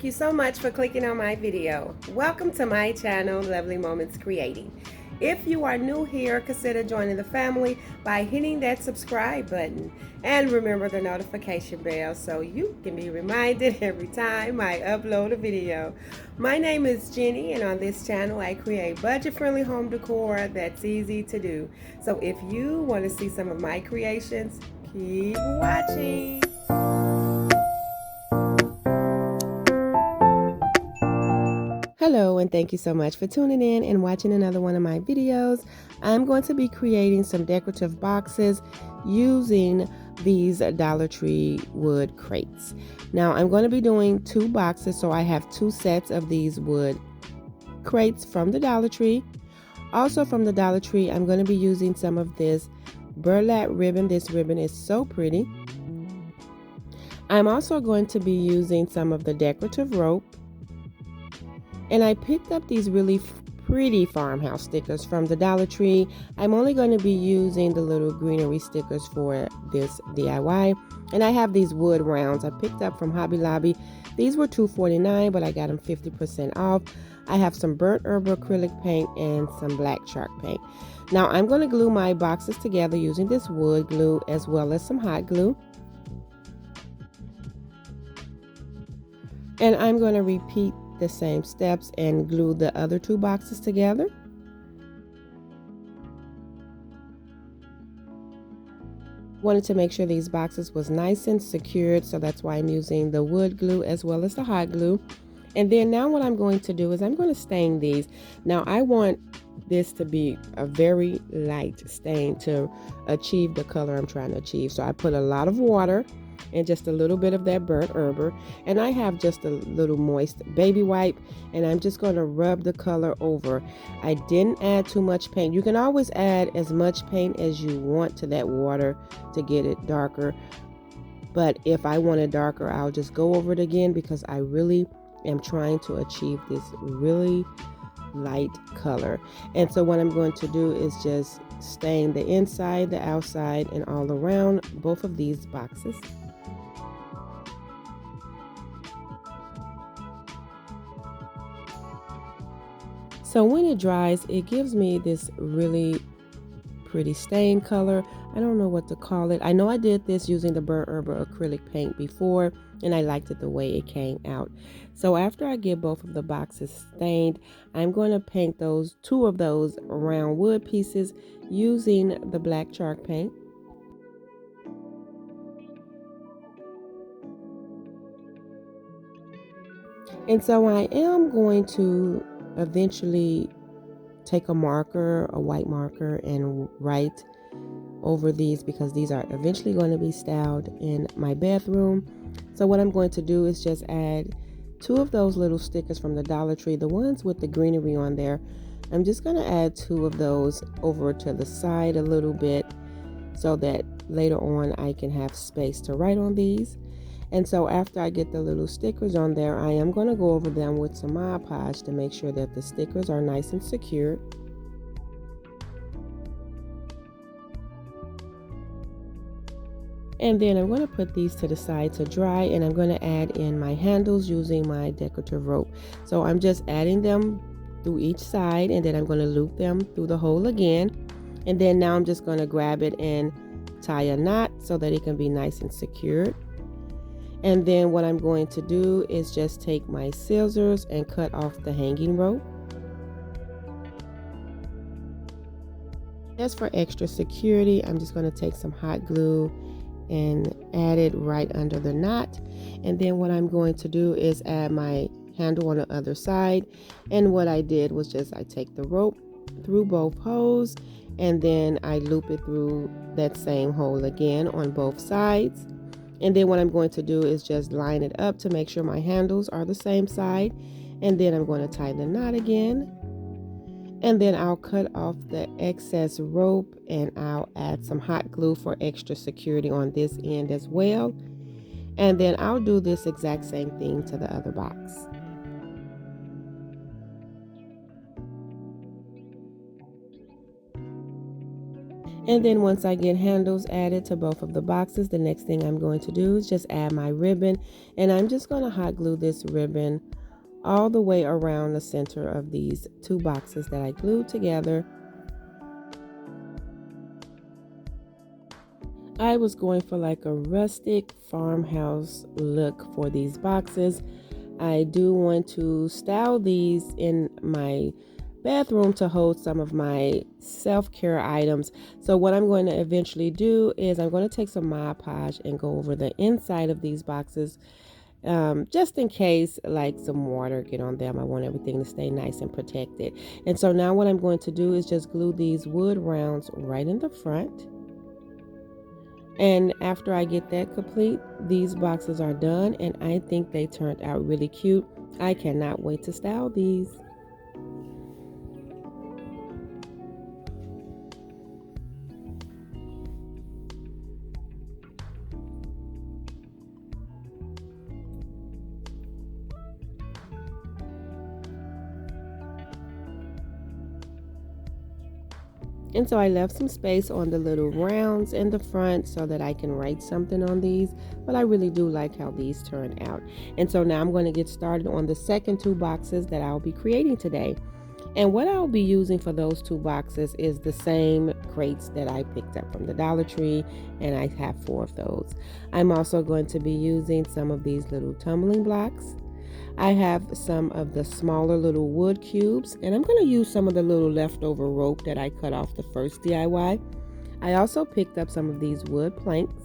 thank you so much for clicking on my video. Welcome to my channel, Lovely Moments Creating. If you are new here, consider joining the family by hitting that subscribe button. And remember the notification bell so you can be reminded every time I upload a video. My name is Jenny, and on this channel I create budget-friendly home decor that's easy to do. So if you want to see some of my creations, keep watching. Hello, and thank you so much for tuning in and watching another one of my videos. I'm going to be creating some decorative boxes using these Dollar Tree wood crates. Now I'm going to be doing 2 boxes, so I have 2 sets of these wood crates from the Dollar Tree. Also from the Dollar Tree, I'm going to be using some of this burlap ribbon. This ribbon is so pretty. I'm also going to be using some of the decorative rope. And I picked up these really pretty farmhouse stickers from the Dollar Tree. I'm only going to be using the little greenery stickers for this DIY. And I have these wood rounds I picked up from Hobby Lobby. These were $2.49, but I got them 50% off. I have some burnt herb acrylic paint and some black chalk paint. Now I'm going to glue my boxes together using this wood glue as well as some hot glue. And I'm going to repeat the same steps and glue the other 2 boxes together. Wanted to make sure these boxes was nice and secured, so that's why I'm using the wood glue as well as the hot glue. And then now what I'm going to do is I'm going to stain these. Now I want this to be a very light stain to achieve the color I'm trying to achieve. So I put a lot of water and just a little bit of that burnt herb, and I have just a little moist baby wipe, and I'm just going to rub the color over. I didn't add too much paint. You can always add as much paint as you want to that water to get it darker, but if I want it darker, I'll just go over it again because I really am trying to achieve this really light color. And so what I'm going to do is just stain the inside, the outside, and all around both of these boxes. So when it dries, it gives me this really pretty stain color. I don't know what to call it. I know I did this using the burnt herb acrylic paint before, and I liked it the way it came out. So after I get both of the boxes stained, I'm going to paint those 2 of those round wood pieces using the black chalk paint. And so I am going to eventually take a marker, a white marker, and write over these because these are eventually going to be styled in my bathroom. So what I'm going to do is just add 2 of those little stickers from the Dollar Tree, the ones with the greenery on there. I'm just going to add 2 of those over to the side a little bit so that later on I can have space to write on these. And so after I get the little stickers on there, I am going to go over them with some Mod Podge to make sure that the stickers are nice and secure. And then I'm going to put these to the side to dry, and I'm going to add in my handles using my decorative rope. So I'm just adding them through each side, and then I'm going to loop them through the hole again. And then now I'm just going to grab it and tie a knot so that it can be nice and secured. And then what I'm going to do is just take my scissors and cut off the hanging rope. Just for extra security, I'm just going to take some hot glue and add it right under the knot. And then what I'm going to do is add my handle on the other side. And what I did was just I take the rope through both holes, and then I loop it through that same hole again on both sides. And then what I'm going to do is just line it up to make sure my handles are the same side. And then I'm going to tie the knot again. And then I'll cut off the excess rope, and I'll add some hot glue for extra security on this end as well. And then I'll do this exact same thing to the other box. And then once I get handles added to both of the boxes, the next thing I'm going to do is just add my ribbon, and I'm just going to hot glue this ribbon all the way around the center of these two boxes that I glued together. I was going for like a rustic farmhouse look for these boxes. I do want to style these in my bathroom to hold some of my self-care items. So what I'm going to eventually do is I'm going to take some Mod Podge and go over the inside of these boxes, just in case like some water get on them. I want everything to stay nice and protected. And so now what I'm going to do is just glue these wood rounds right in the front. And after I get that complete, these boxes are done, and I think they turned out really cute. I cannot wait to style these. And so I left some space on the little rounds in the front so that I can write something on these, but I really do like how these turn out. And so now I'm going to get started on the second two boxes that I'll be creating today. And what I'll be using for those two boxes is the same crates that I picked up from the Dollar Tree, and I have 4 of those. I'm also going to be using some of these little tumbling blocks. I have some of the smaller little wood cubes, and I'm going to use some of the little leftover rope that I cut off the first DIY. I also picked up some of these wood planks.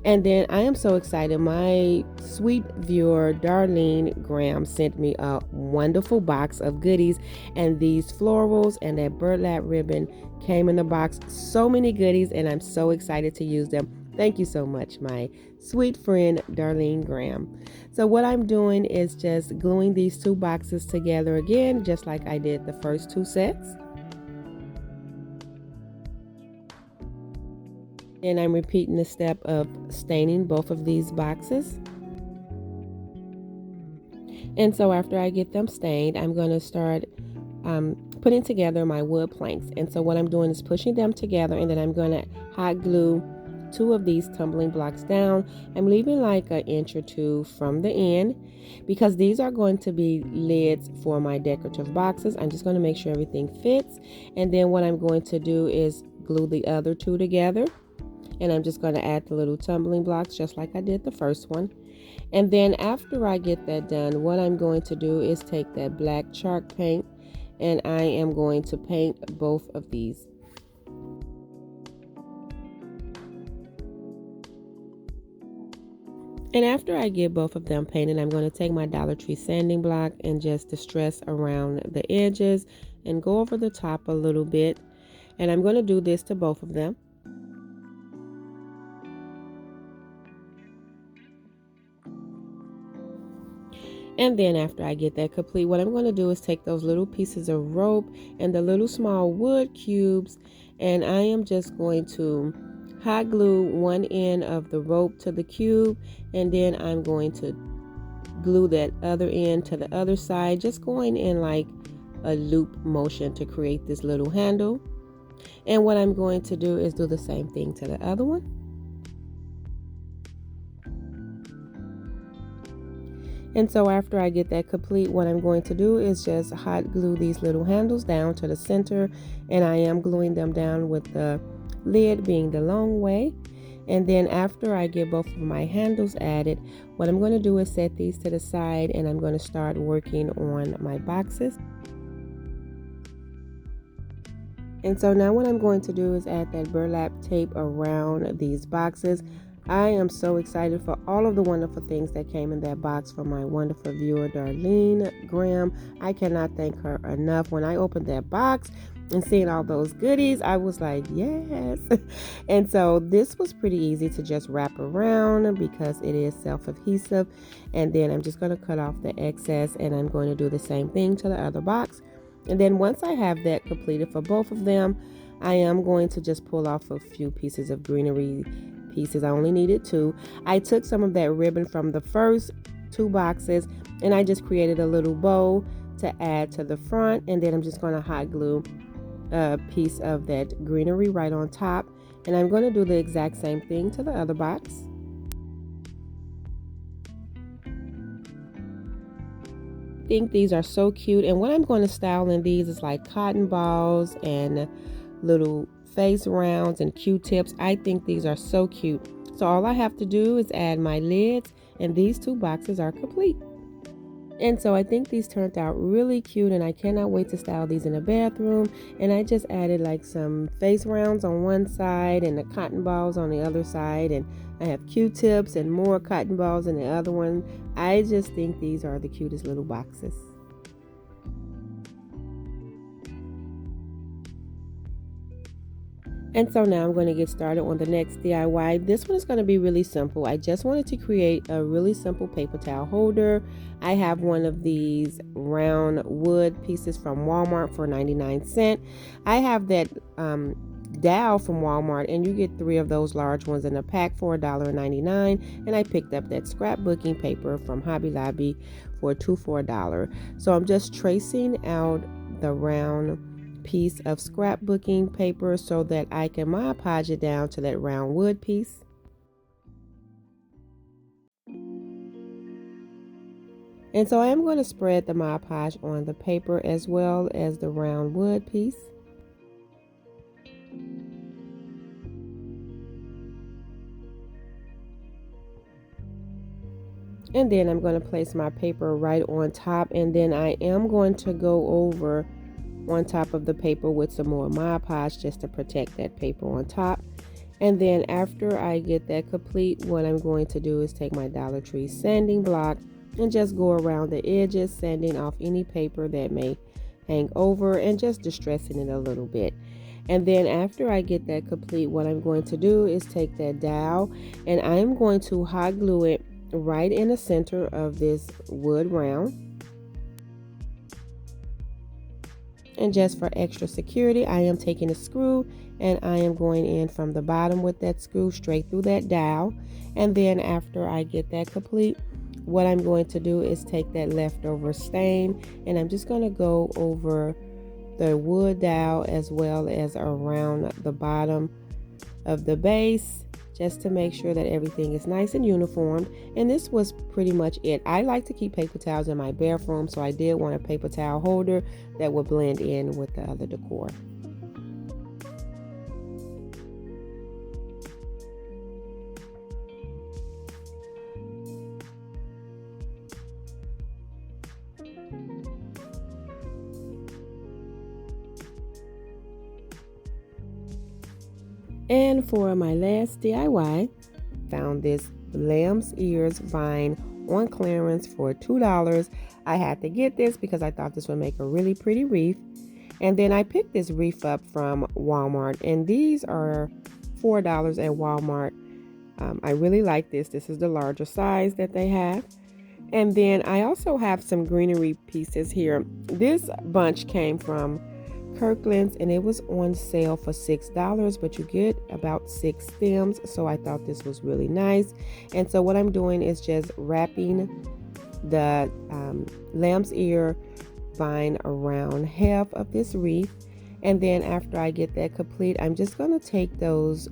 And then I am so excited. My sweet viewer, Darlene Graham, sent me a wonderful box of goodies, and these florals and that burlap ribbon came in the box. So many goodies, and I'm so excited to use them. Thank you so much, my sweet friend, Darlene Graham. So what I'm doing is just gluing these two boxes together again, just like I did the first 2 sets. And I'm repeating the step of staining both of these boxes. And so after I get them stained, I'm going to start putting together my wood planks. And so what I'm doing is pushing them together, and then I'm going to hot glue 2 of these tumbling blocks down. I'm leaving like 1 inch or 2 from the end because these are going to be lids for my decorative boxes. I'm just going to make sure everything fits. And then what I'm going to do is glue the other 2 together. And I'm just going to add the little tumbling blocks just like I did the first one. And then after I get that done, what I'm going to do is take that black chalk paint, and I am going to paint both of these. And after I get both of them painted, I'm going to take my Dollar Tree sanding block and just distress around the edges and go over the top a little bit. And I'm going to do this to both of them. And then after I get that complete, what I'm going to do is take those little pieces of rope and the little small wood cubes, and I am just going to hot glue one end of the rope to the cube, and then I'm going to glue that other end to the other side, just going in like a loop motion to create this little handle. And what I'm going to do is do the same thing to the other one. And so after I get that complete, what I'm going to do is just hot glue these little handles down to the center, and I am gluing them down with the lid being the long way. And then after I get both of my handles added, what I'm going to do is set these to the side, and I'm going to start working on my boxes. And so now what I'm going to do is add that burlap tape around these boxes. I am so excited for all of the wonderful things that came in that box from my wonderful viewer, Darlene Graham. I cannot thank her enough. When I opened that box and seeing all those goodies, I was like, yes. And so this was pretty easy to just wrap around because it is self-adhesive. And then I'm just going to cut off the excess, and I'm going to do the same thing to the other box. And then once I have that completed for both of them, I am going to just pull off a few pieces of greenery pieces. I only needed 2. I took some of that ribbon from the first 2 boxes, and I just created a little bow to add to the front, and then I'm just going to hot glue a piece of that greenery right on top, and I'm going to do the exact same thing to the other box. I think these are so cute, and what I'm going to style in these is like cotton balls and little face rounds and Q-tips. I think these are so cute. So all I have to do is add my lids, and these two boxes are complete. And so I think these turned out really cute, and I cannot wait to style these in the bathroom. And I just added like some face rounds on one side and the cotton balls on the other side, and I have Q-tips and more cotton balls in the other one. I just think these are the cutest little boxes. And so now I'm going to get started on the next DIY. This one is going to be really simple. I just wanted to create a really simple paper towel holder. I have one of these round wood pieces from Walmart for 99 cents. I have that dowel from Walmart, and you get 3 of those large ones in a pack for $1.99. And I picked up that scrapbooking paper from Hobby Lobby for $2 for $1. So I'm just tracing out the round piece of scrapbooking paper so that I can Mod Podge it down to that round wood piece. And so I am going to spread the Mod Podge on the paper as well as the round wood piece. And then I'm going to place my paper right on top, and then I am going to go over on top of the paper with some more Mod Podge just to protect that paper on top. And then after I get that complete, what I'm going to do is take my Dollar Tree sanding block and just go around the edges, sanding off any paper that may hang over and just distressing it a little bit. And then after I get that complete, what I'm going to do is take that dowel and I'm going to hot glue it right in the center of this wood round. And just for extra security, I am taking a screw and I am going in from the bottom with that screw straight through that dowel. And then after I get that complete, what I'm going to do is take that leftover stain and I'm just going to go over the wood dowel as well as around the bottom of the base, just to make sure that everything is nice and uniform. And this was pretty much it. I like to keep paper towels in my bathroom, so I did want a paper towel holder that would blend in with the other decor. And for my last DIY, found this lamb's ears vine on clearance for $2. I had to get this because I thought this would make a really pretty wreath. And then I picked this wreath up from Walmart, and these are $4 at Walmart. I really like this. This is the larger size that they have. And then I also have some greenery pieces here. This bunch came from Kirkland's and it was on sale for $6, but you get about 6 stems, so I thought this was really nice. And so what I'm doing is just wrapping the lamb's ear vine around half of this wreath. And then after I get that complete, I'm just going to take those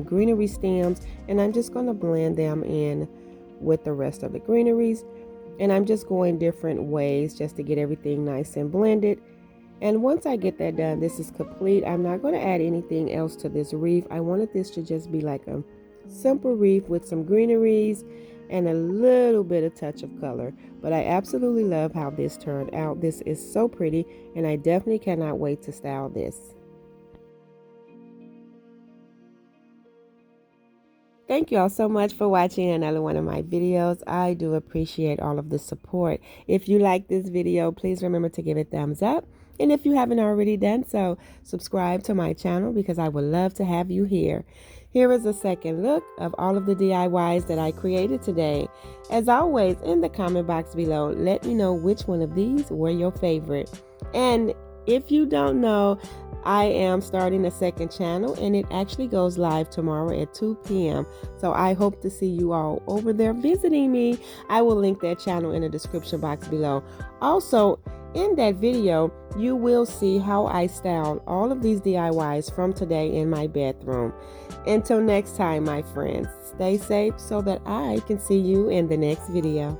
greenery stems and I'm just going to blend them in with the rest of the greeneries. And I'm just going different ways just to get everything nice and blended. And once I get that done, this is complete. I'm not going to add anything else to this wreath. I wanted this to just be like a simple wreath with some greeneries and a little bit of touch of color. But I absolutely love how this turned out. This is so pretty, and I definitely cannot wait to style this. Thank you all so much for watching another one of my videos. I do appreciate all of the support. If you like this video, please remember to give it a thumbs up. And if you haven't already done so, subscribe to my channel because I would love to have you here. Here is a second look of all of the DIYs that I created today. As always, in the comment box below, let me know which one of these were your favorite. And if you don't know, I am starting a second channel and it actually goes live tomorrow at 2 p.m. So I hope to see you all over there visiting me. I will link that channel in the description box below. Also, In that video, you will see how I styled all of these DIYs from today in my bedroom. Until next time, my friends, stay safe so that I can see you in the next video.